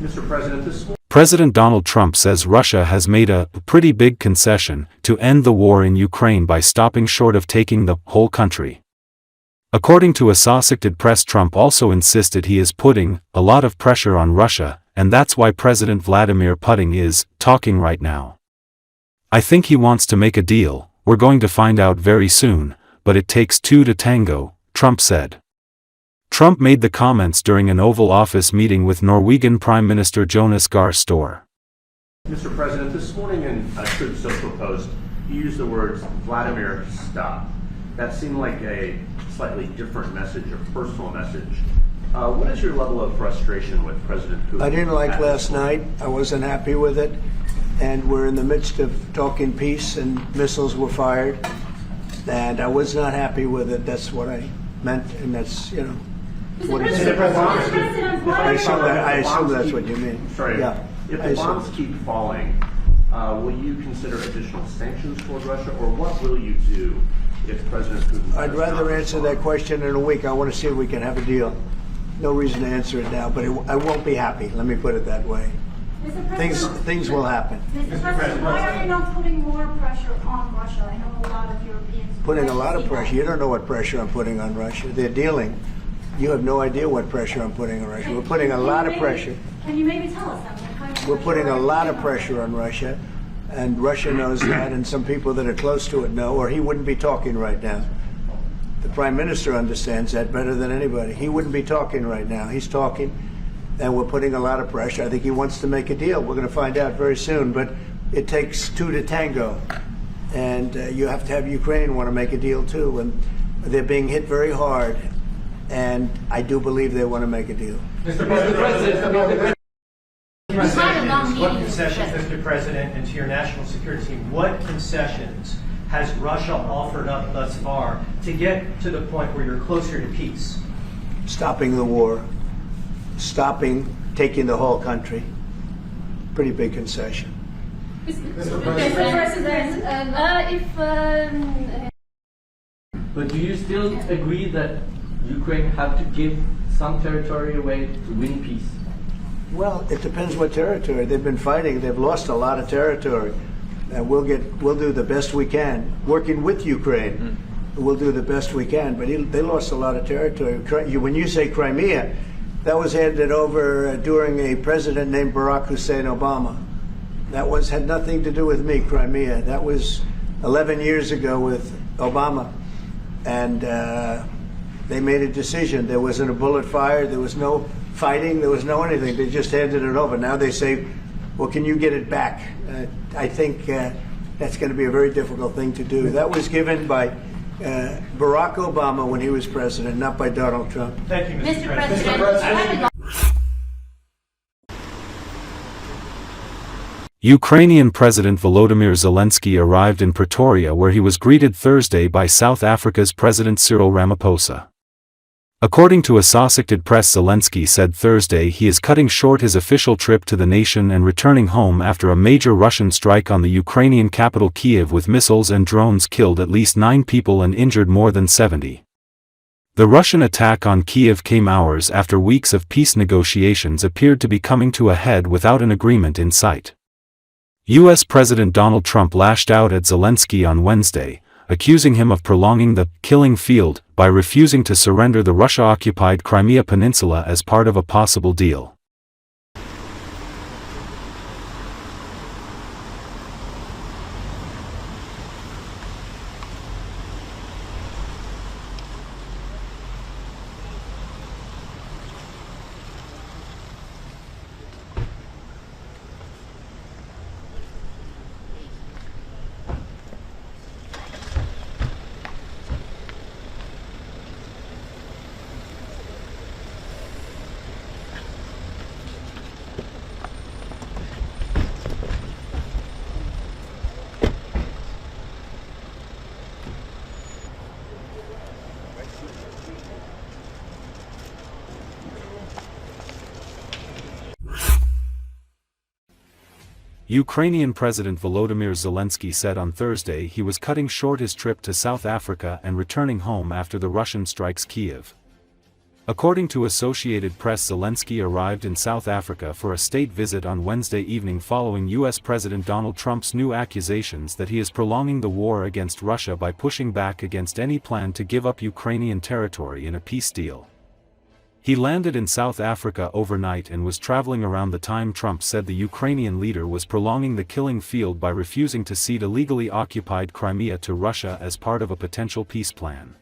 Mr. President, President Donald Trump says Russia has made a pretty big concession to end the war in Ukraine by stopping short of taking the whole country. According to Assosicted Press, Trump also insisted he is putting a lot of pressure on Russia, and that's why President Vladimir Putting is talking right now. I think he wants to make a deal. We're going to find out very soon, but it takes two to tango, Trump said. Trump made the comments during an Oval Office meeting with Norwegian Prime Minister Jonas Gahr Støre. Mr. President, this morning in a Truth Social post, you used the words Vladimir stop. That seemed like a slightly different message, a personal message. What is your level of frustration with President Putin? I didn't like last night. I wasn't happy with it. And we're in the midst of talking peace, and missiles were fired. And I was not happy with it. That's what I meant, and that's, what he said. I assume that's what you mean. Sorry. Yeah. If the bombs keep falling, will you consider additional sanctions toward Russia, or what will you do if President Putin... I'd rather answer that question in a week. I want to see if we can have a deal. No reason to answer it now, but I won't be happy. Let me put it that way. Things will happen. Mr. President, why are you not putting more pressure on Russia? I know a lot of Europeans... Putting a lot of pressure. You don't know what pressure I'm putting on Russia. They're dealing. You have no idea what pressure I'm putting on Russia. We're putting a lot of pressure. Can you maybe tell us that? We're putting a lot of pressure on Russia, and Russia knows that, and some people that are close to it know, or he wouldn't be talking right now. The Prime Minister understands that better than anybody. He wouldn't be talking right now. He's talking, and we're putting a lot of pressure. I think he wants to make a deal. We're going to find out very soon, but it takes two to tango, and you have to have Ukraine want to make a deal too, and they're being hit very hard, and I do believe they want to make a deal. Mr. President, what concessions, Mr. President, and to your national security team, what concessions has Russia offered up thus far to get to the point where you're closer to peace? Stopping the war, stopping taking the whole country. Pretty big concession. Mr. President, But do you still agree that Ukraine have to give some territory away to win peace? Well, it depends what territory. They've been fighting. They've lost a lot of territory. And we'll do the best we can. Working with Ukraine, we'll do the best we can. But they lost a lot of territory. When you say Crimea, that was handed over during a president named Barack Hussein Obama. That had nothing to do with me, Crimea. That was 11 years ago with Obama. And they made a decision. There wasn't a bullet fired. There was no fighting. There was no anything. They just handed it over. Now they say, well, can you get it back? I think that's going to be a very difficult thing to do. That was given by Barack Obama when he was president, not by Donald Trump. Thank you, Mr. President. Ukrainian President Volodymyr Zelensky arrived in Pretoria, where he was greeted Thursday by South Africa's President Cyril Ramaphosa. According to Assosicted Press, Zelensky said Thursday he is cutting short his official trip to the nation and returning home after a major Russian strike on the Ukrainian capital Kyiv, with missiles and drones killed at least 9 people and injured more than 70. The Russian attack on Kyiv came hours after weeks of peace negotiations appeared to be coming to a head without an agreement in sight. U.S. President Donald Trump lashed out at Zelensky on Wednesday, accusing him of prolonging the killing field by refusing to surrender the Russia-occupied Crimea Peninsula as part of a possible deal. Ukrainian President Volodymyr Zelensky said on Thursday he was cutting short his trip to South Africa and returning home after the Russian strikes Kyiv. According to Associated Press, Zelensky arrived in South Africa for a state visit on Wednesday evening following U.S. President Donald Trump's new accusations that he is prolonging the war against Russia by pushing back against any plan to give up Ukrainian territory in a peace deal. He landed in South Africa overnight and was traveling around the time Trump said the Ukrainian leader was prolonging the killing field by refusing to cede illegally occupied Crimea to Russia as part of a potential peace plan.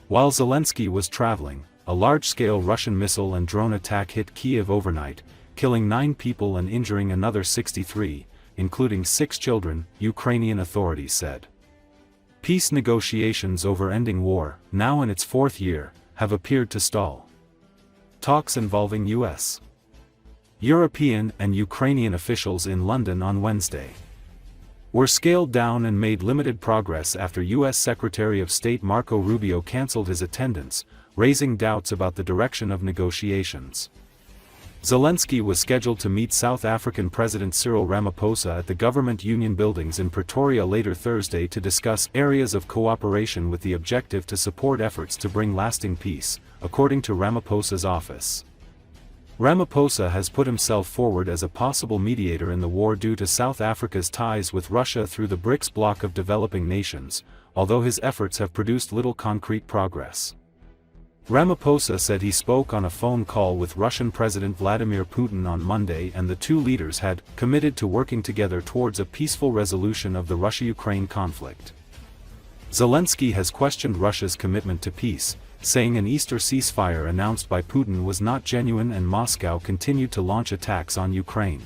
While Zelensky was traveling, a large-scale Russian missile and drone attack hit Kiev overnight, killing 9 people and injuring another 63, including 6 children, Ukrainian authorities said. Peace negotiations over ending war, now in its 4th year, have appeared to stall. Talks involving U.S., European and Ukrainian officials in London on Wednesday were scaled down and made limited progress after U.S. Secretary of State Marco Rubio canceled his attendance, raising doubts about the direction of negotiations. Zelensky was scheduled to meet South African President Cyril Ramaphosa at the government union buildings in Pretoria later Thursday to discuss areas of cooperation with the objective to support efforts to bring lasting peace, according to Ramaphosa's office. Ramaphosa has put himself forward as a possible mediator in the war due to South Africa's ties with Russia through the BRICS bloc of developing nations, although his efforts have produced little concrete progress. Ramaphosa said he spoke on a phone call with Russian President Vladimir Putin on Monday and the two leaders had committed to working together towards a peaceful resolution of the Russia-Ukraine conflict. Zelensky has questioned Russia's commitment to peace, saying an Easter ceasefire announced by Putin was not genuine and Moscow continued to launch attacks on Ukraine.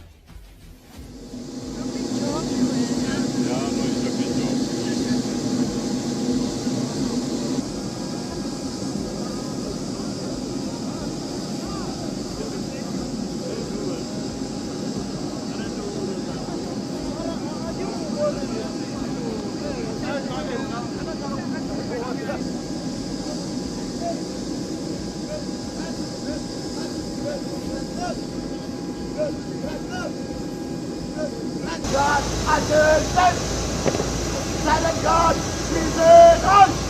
God, I turn, let God, Jesus,